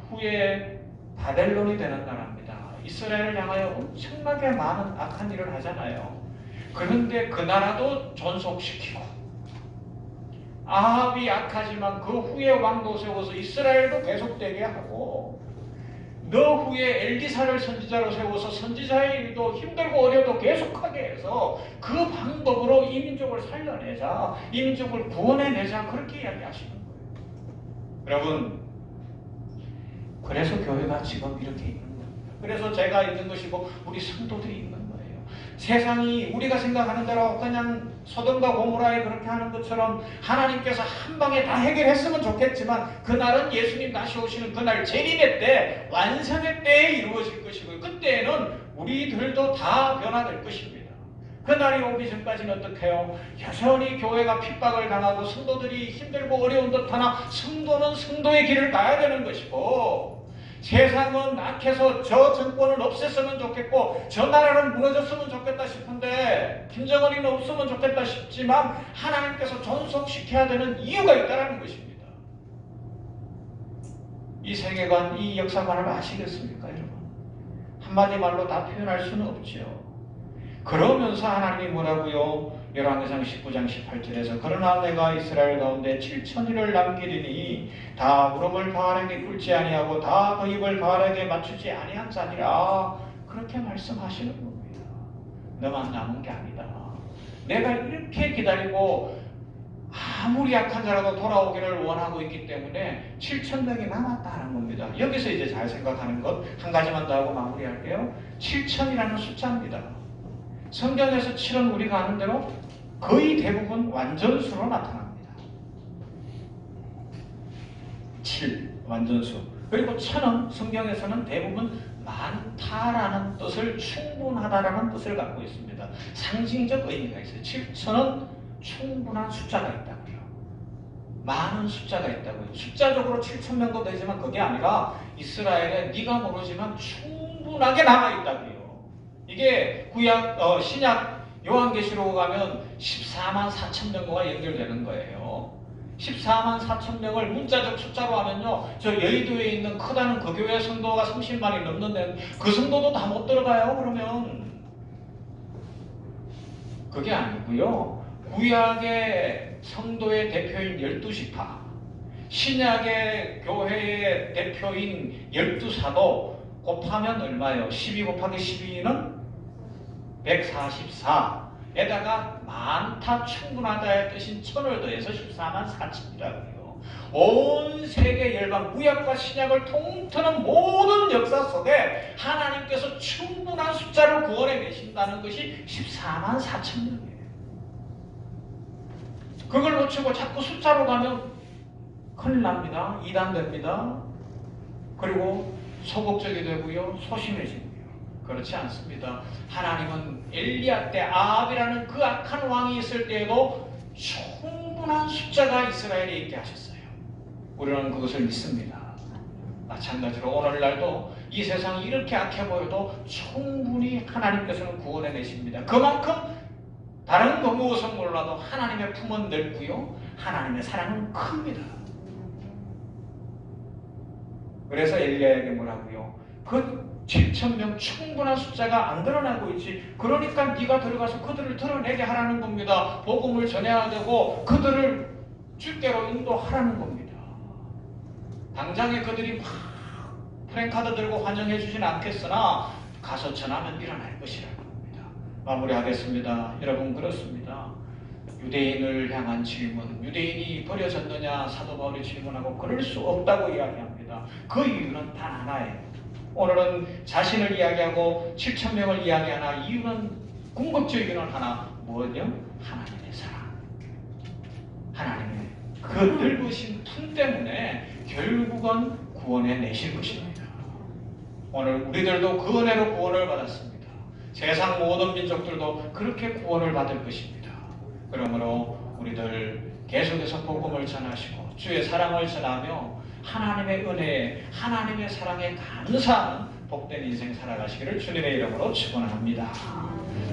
후에 바벨론이 되는 나라입니다. 이스라엘을 향하여 엄청나게 많은 악한 일을 하잖아요. 그런데 그 나라도 존속시키고 아합이 악하지만 그 후에 왕도 세워서 이스라엘도 계속되게 하고 너 후에 엘리사를 선지자로 세워서 선지자의 일도 힘들고 어려도 계속하게 해서 그 방법으로 이 민족을 살려내자, 이 민족을 구원해내자, 그렇게 이야기하시는 거예요. 여러분, 그래서 교회가 지금 이렇게 있는 겁니다. 그래서 제가 있는 것이고 우리 성도들이 있는 거예요. 세상이 우리가 생각하는 대로 그냥 소돔과 고모라에 그렇게 하는 것처럼 하나님께서 한 방에 다 해결했으면 좋겠지만, 그날은 예수님 다시 오시는 그날 재림의 때, 완성의 때에 이루어질 것이고요. 그때에는 우리들도 다 변화될 것입니다. 그날이 오기 전까지는 어떻게 해요? 여전히 교회가 핍박을 당하고 성도들이 힘들고 어려운 듯하나 성도는 성도의 길을 가야 되는 것이고, 세상은 악해서 저 정권을 없앴으면 좋겠고 저 나라는 무너졌으면 좋겠다 싶은데, 김정은이는 없으면 좋겠다 싶지만 하나님께서 존속시켜야 되는 이유가 있다는 것입니다. 이 세계관, 이 역사관을 아시겠습니까, 여러분? 한마디 말로 다 표현할 수는 없지요. 그러면서 하나님이 뭐라고요? 열왕기상 19장 18절에서 그러나 내가 이스라엘 가운데 7,000일을 남기리니 다 무릎을 바알에게 꿇지 아니하고 다 그 입을 바알에게 맞추지 아니한 자니라, 그렇게 말씀하시는 겁니다. 너만 남은 게 아니다. 내가 이렇게 기다리고 아무리 약한 자라도 돌아오기를 원하고 있기 때문에 7,000명이 남았다는 겁니다. 여기서 이제 잘 생각하는 것 한 가지만 더 하고 마무리할게요. 7,000이라는 숫자입니다. 성경에서 7은 우리가 아는 대로 거의 대부분 완전수로 나타납니다. 7, 완전수. 그리고 1000은 성경에서는 대부분 많다라는 뜻을, 충분하다라는 뜻을 갖고 있습니다. 상징적 의미가 있어요. 7,000은 충분한 숫자가 있다고요. 많은 숫자가 있다고요. 숫자적으로 7,000명도 되지만 그게 아니라 이스라엘에 네가 모르지만 충분하게 남아있다고요. 이게 신약 요한계시록 가면 14만 4천 명과 연결되는 거예요. 14만 4천 명을 문자적 숫자로 하면요, 저 여의도에 있는 크다는 그 교회 성도가 30만이 넘는데 그 성도도 다 못 들어가요. 그러면 그게 아니고요, 구약의 성도의 대표인 12지파, 신약의 교회의 대표인 12사도 곱하면 얼마예요? 12 곱하기 12는 144에다가 많다, 충분하다의 뜻인 1000을 더해서 14만 4천이라고요. 온 세계 열방, 구약과 신약을 통틀은 모든 역사 속에 하나님께서 충분한 숫자를 구원해 내신다는 것이 14만 4천 명이에요. 그걸 놓치고 자꾸 숫자로 가면 큰일 납니다. 이단됩니다. 그리고 소극적이 되고요, 소심해지고요. 그렇지 않습니다. 하나님은 엘리야 때 아합이라는 그 악한 왕이 있을 때에도 충분한 숫자가 이스라엘에 있게 하셨어요. 우리는 그것을 믿습니다. 마찬가지로 오늘날도 이 세상이 이렇게 악해 보여도 충분히 하나님께서는 구원해 내십니다. 그만큼 다른 거 무엇은 몰라도 하나님의 품은 넓고요, 하나님의 사랑은 큽니다. 그래서 엘리야에게 뭐라고요? 그 7,000명 충분한 숫자가 안 드러나고 있지. 그러니까 네가 들어가서 그들을 드러내게 하라는 겁니다. 복음을 전해야 되고 그들을 주께로 인도하라는 겁니다. 당장에 그들이 막 프랭카드 들고 환영해 주진 않겠으나 가서 전하면 일어날 것이라는 겁니다. 마무리하겠습니다. 여러분, 그렇습니다. 유대인을 향한 질문, 유대인이 버려졌느냐 사도 바울이 질문하고 그럴 수 없다고 이야기합니다. 그 이유는 단 하나예요. 오늘은 자신을 이야기하고 7,000명을 이야기하나, 이유는 궁극적 이유는 하나, 뭐죠? 하나님의 사랑, 하나님의 그 넓으신 품 때문에 결국은 구원해 내실 것입니다. 오늘 우리들도 그 은혜로 구원을 받았습니다. 세상 모든 민족들도 그렇게 구원을 받을 것입니다. 그러므로 우리들 계속해서 복음을 전하시고 주의 사랑을 전하며 하나님의 은혜에, 하나님의 사랑에 감사하는 복된 인생 살아가시기를 주님의 이름으로 축원합니다.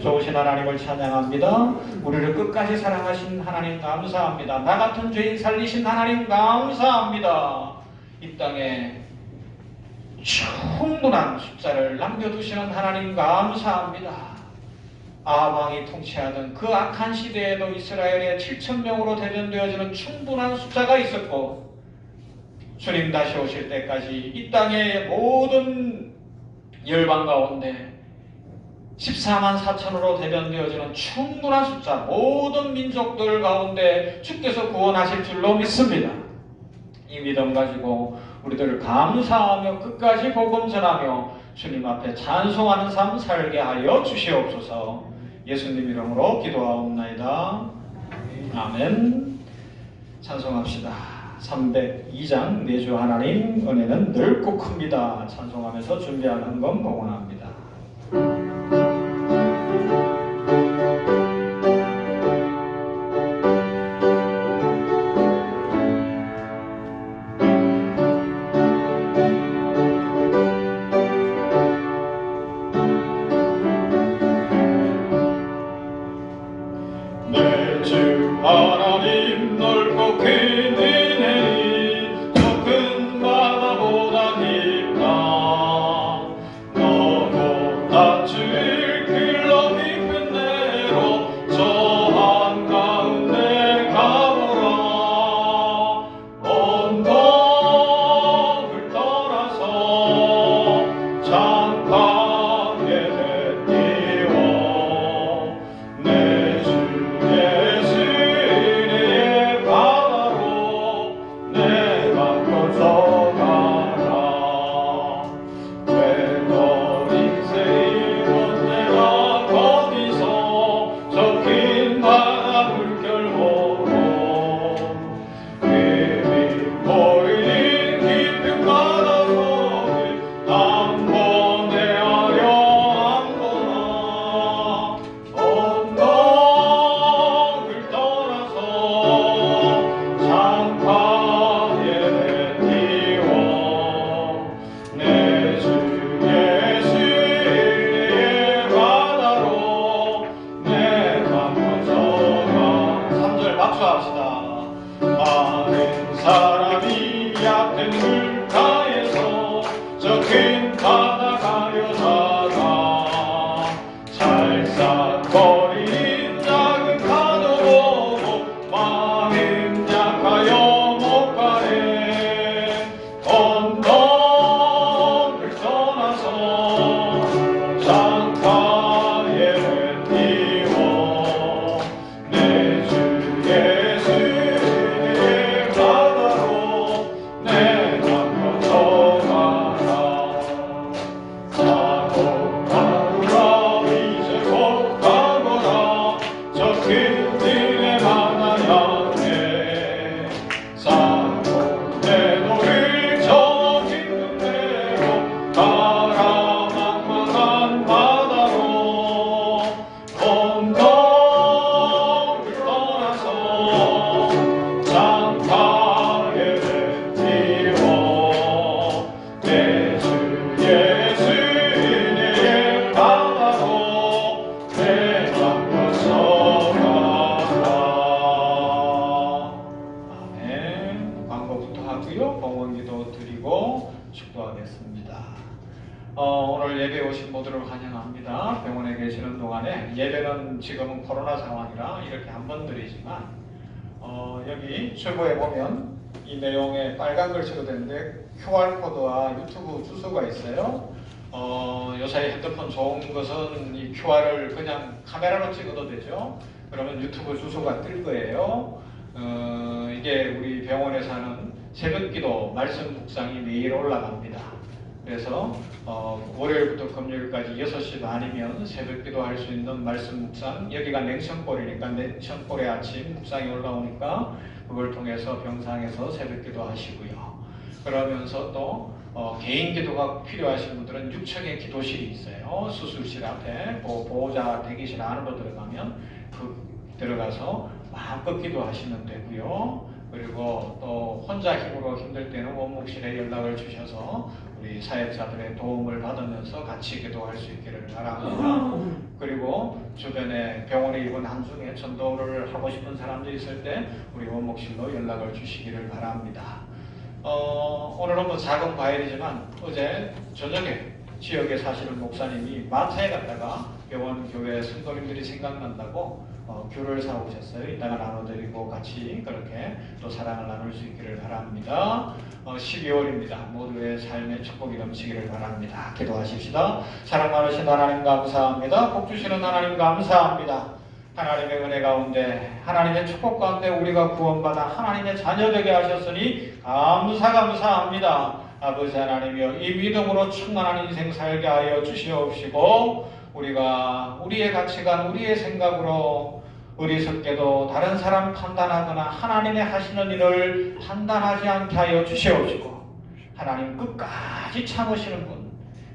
좋으신 하나님을 찬양합니다. 우리를 끝까지 사랑하신 하나님 감사합니다. 나 같은 죄인 살리신 하나님 감사합니다. 이 땅에 충분한 숫자를 남겨두시는 하나님 감사합니다. 아합왕이 통치하던 그 악한 시대에도 이스라엘에 7,000명으로 대변되어지는 충분한 숫자가 있었고, 주님 다시 오실 때까지 이 땅의 모든 열방 가운데 14만 4천으로 대변되어지는 충분한 숫자 모든 민족들 가운데 주께서 구원하실 줄로 믿습니다. 이 믿음 가지고 우리들 감사하며 끝까지 복음 전하며 주님 앞에 찬송하는 삶 살게 하여 주시옵소서. 예수님 이름으로 기도하옵나이다. 아멘. 찬송합시다. 302장 내주 하나님 은혜는 넓고 큽니다. 찬송하면서 준비하는 건 봉헌합니다. 내 주 하나님 넓고 큰 은혜니 저 큰 바다보다 깊다. 너도 낯을 길러 깊은 데로 저 한가운데 가보라. 언덕을 떠나서 창밖에 내띄워 내 주 예수의 바다로 내가 걷어가라. 외로운 인생은 내가 거기서 저 긴 바다 물결 보고 힘이 보이는 깊은 바다 속에 한 번 헤아려 앉거나 언덕을 떠나서 창가에 내띄워 내 주 예수의 바다로 내가 걷어가. 3절 박수합시다. 많은 사람이 얕은 물가에서 저 큰 바다 가려다가 찰싹거리는 작은 파도 보고 마음 약하여 못 가네. 언덕을 떠나서 창가에 내띄워 내 주 예수의 바다로 내가 걷어가라. 사고 가루라 이제 곧 가거라. 저 큰 들에 만나야 해. 사고 내 노를 저 깊은 데로 가라. 막막한 바다로 언덕을 떠나서 창가에 내띄워 내 주 예수의 바다로 내가 걷어가라. 아멘. 광고부터 하고요. 봉헌기도 드리고 축도하겠습니다. 오늘 예배 오신 모두를 환영합니다. 병원에 계시는 동안에 예배는 지금은 코로나 상황이라 이렇게 한 번 드리지만 여기 출구에 보면 이 내용에 빨간 글씨로 되는데 QR코드와 유튜브 주소가 있어요. 요새 핸드폰 좋은 것은 이 QR을 그냥 카메라로 찍어도 되죠. 그러면 유튜브 주소가 뜰 거예요. 이게 우리 병원에서 하는 새벽기도 말씀 묵상이 매일 올라갑니다. 그래서 월요일부터 금요일까지 6시 반이면 새벽기도 할 수 있는 말씀 묵상, 여기가 냉천골이니까 냉천골에 아침 묵상이 올라오니까 그걸 통해서 병상에서 새벽기도 하시고요. 그러면서 또 개인 기도가 필요하신 분들은 6층에 기도실이 있어요. 수술실 앞에 보호자 대기실 안으로 들어가면 들어가서 마음껏 기도하시면 되고요. 그리고 또 혼자 힘으로 힘들 때는 원목실에 연락을 주셔서 우리 사역자들의 도움을 받으면서 같이 기도할 수 있기를 바랍니다. 그리고 주변에 병원에 입원 한중에 전도를 하고 싶은 사람도 있을 때 우리 원목실로 연락을 주시기를 바랍니다. 오늘은 뭐 작은 과일이지만 어제 저녁에 지역에 사시는 목사님이 마트에 갔다가 병원교회 성도님들이 생각난다고 귤을 사오셨어요. 이따가 나눠드리고 같이 그렇게 또 사랑을 나눌 수 있기를 바랍니다. 12월입니다. 모두의 삶의 축복이 넘치기를 바랍니다. 기도하십시다. 사랑 많으신 하나님 감사합니다. 복 주시는 하나님 감사합니다. 하나님의 은혜 가운데 하나님의 축복 가운데 우리가 구원받아 하나님의 자녀 되게 하셨으니 감사합니다. 아버지 하나님이여, 이 믿음으로 충만한 인생 살게 하여 주시옵시고 우리가 우리의 가치관, 우리의 생각으로 어리석게도 다른 사람 판단하거나 하나님의 하시는 일을 판단하지 않게 하여 주시옵시고, 하나님 끝까지 참으시는 분,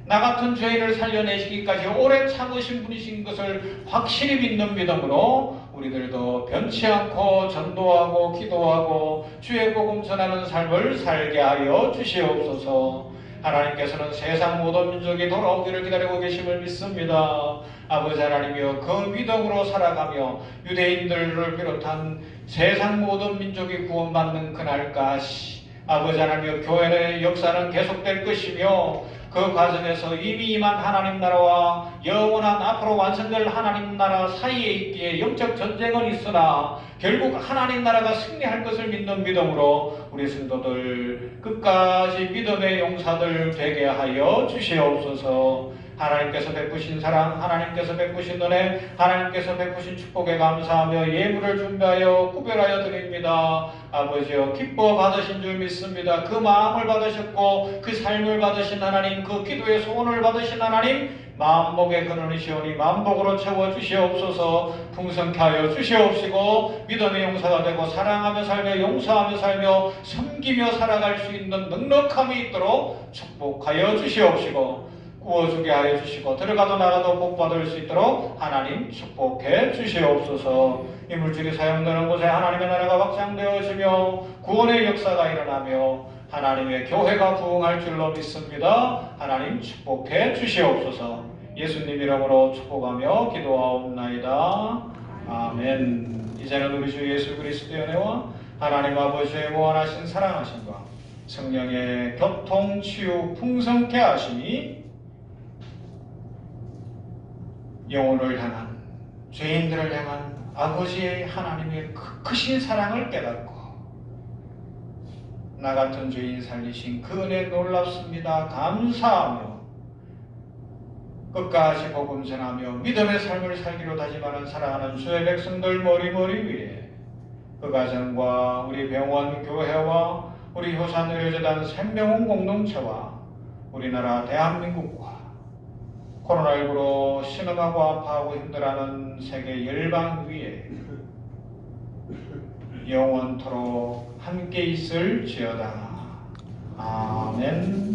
나 같은 죄인을 살려내시기까지 오래 참으신 분이신 것을 확실히 믿는 믿음으로 우리들도 변치 않고 전도하고 기도하고 주의 복음 전하는 삶을 살게 하여 주시옵소서. 하나님께서는 세상 모든 민족이 돌아오기를 기다리고 계심을 믿습니다. 아버지 하나님이여, 그 믿음으로 살아가며 유대인들을 비롯한 세상 모든 민족이 구원받는 그날까지 아버지 하나님이여, 교회의 역사는 계속될 것이며 그 과정에서 이미 임한 하나님 나라와 영원한 앞으로 완성될 하나님 나라 사이에 있기에 영적 전쟁은 있으나 결국 하나님 나라가 승리할 것을 믿는 믿음으로 우리 성도들 끝까지 믿음의 용사들 되게 하여 주시옵소서. 하나님께서 베푸신 사랑, 하나님께서 베푸신 은혜, 하나님께서 베푸신 축복에 감사하며 예물을 준비하여 구별하여 드립니다. 아버지여, 기뻐 받으신 줄 믿습니다. 그 마음을 받으셨고 그 삶을 받으신 하나님, 그 기도의 소원을 받으신 하나님, 만복의 근원이시오니 만복으로 채워주시옵소서. 풍성케 하여 주시옵시고 믿음의 용사가 되고 사랑하며 살며 용서하며 살며 섬기며 살아갈 수 있는 넉넉함이 있도록 축복하여 주시옵시고 구워주게 하여 주시고 들어가도 나가도 복받을 수 있도록 하나님 축복해 주시옵소서. 이 물질이 사용되는 곳에 하나님의 나라가 확장되어지며 구원의 역사가 일어나며 하나님의 교회가 부흥할 줄로 믿습니다. 하나님 축복해 주시옵소서. 예수님 이름으로 축복하며 기도하옵나이다. 아멘. 이제는 우리 주 예수 그리스도의 은혜와 하나님 아버지의 무한하신 사랑하심과 성령의 교통 치유 풍성케 하심이 영혼을 향한, 죄인들을 향한 아버지의 하나님의 크신 사랑을 깨닫고 나 같은 죄인 살리신 그 은혜 놀랍습니다. 감사하며 끝까지 복음 전하며 믿음의 삶을 살기로 다짐하는 사랑하는 주의 백성들 머리머리 위에 그 가정과 우리 병원 교회와 우리 효산의료재단 생명원 공동체와 우리나라 대한민국과 코로나19로 신음하고 아파하고 힘들어하는 세계 열방 위에 영원토록 함께 있을지어다. 아멘.